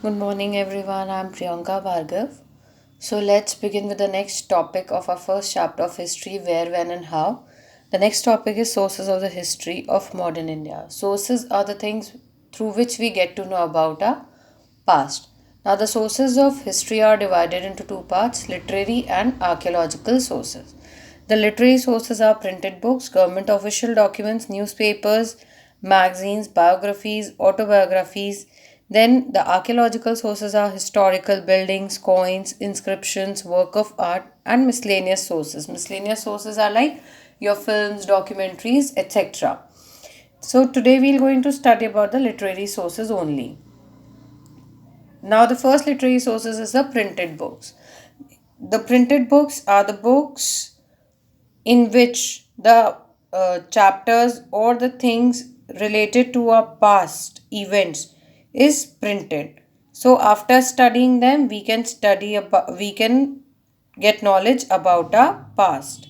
Good morning, everyone. I'm Priyanka Bhargav. So, let's begin with the next topic of our first chapter of history where, when, and how. The next topic is sources of the history of modern India. Sources are the things through which we get to know about our past. Now, the sources of history are divided into two parts, literary and archaeological sources. The literary sources are printed books, government official documents, newspapers, magazines, biographies, autobiographies. Then the archaeological sources are historical buildings, coins, inscriptions, work of art, and miscellaneous sources. Miscellaneous sources are like your films, documentaries, etc. So today we are going to study about the literary sources only. Now the first literary sources is the printed books. The printed books are the books in which the chapters or the things related to our past events is printed. So after studying them we can get knowledge about our past.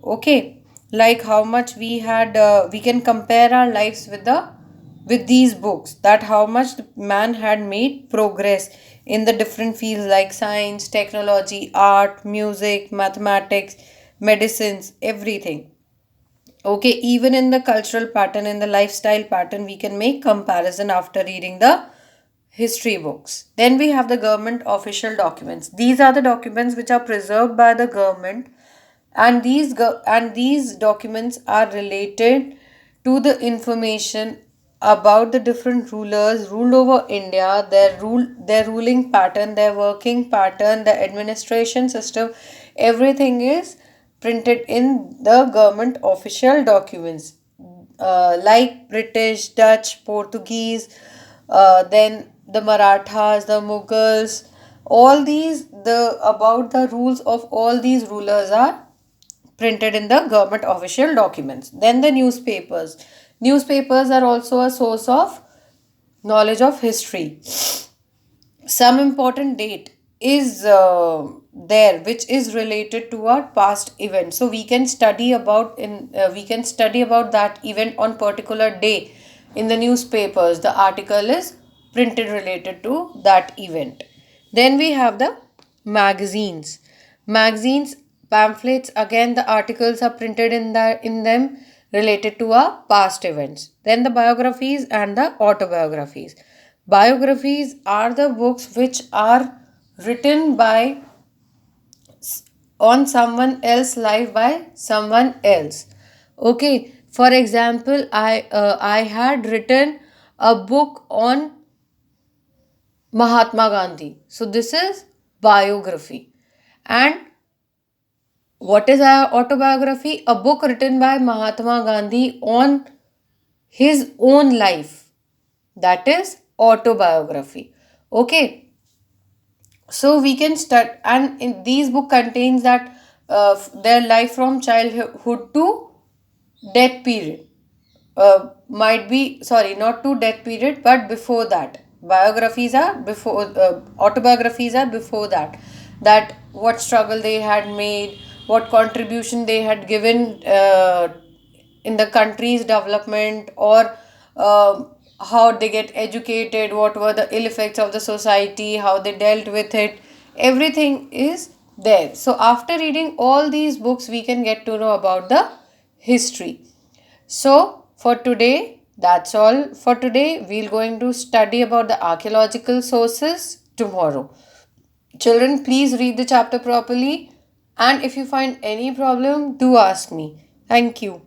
Okay, like how much we can compare our lives with these books, that how much the man had made progress in the different fields like science, technology, art, music, mathematics, medicines, everything. Okay, even in the cultural pattern, in the lifestyle pattern, we can make comparison after reading the history books. Then we have the government official documents. These are the documents which are preserved by the government, and these documents are related to the information about the different rulers ruled over India, their ruling pattern, their working pattern, the administration system. Everything is printed in the government official documents, like British, Dutch, Portuguese, then the Marathas, the Mughals. All these, the about the rules of all these rulers are printed in the government official documents. Then the newspapers. Newspapers are also a source of knowledge of history. Some important date is there which is related to our past event, so we can study about that event on particular day in the newspapers. The article is printed related to that event. Then we have the magazines, pamphlets. Again, the articles are printed in them related to our past events. Then the biographies and the autobiographies. Biographies are the books which are written by on someone else's life by someone else. Okay, for example, I had written a book on Mahatma Gandhi. So this is biography. And what is our autobiography? A book written by Mahatma Gandhi on his own life. That is autobiography. Okay, so we can start, and in these book contains that their life from childhood to death period. Might be, sorry, not to death period, but before that. Biographies are before, autobiographies are before that. That what struggle they had made, what contribution they had given in the country's development, or uh, how they get educated, what were the ill effects of the society, how they dealt with it. Everything is there. So after reading all these books, we can get to know about the history. So for today, that's all for today. We're going to study about the archaeological sources tomorrow. Children, please read the chapter properly, and if you find any problem, do ask me. Thank you.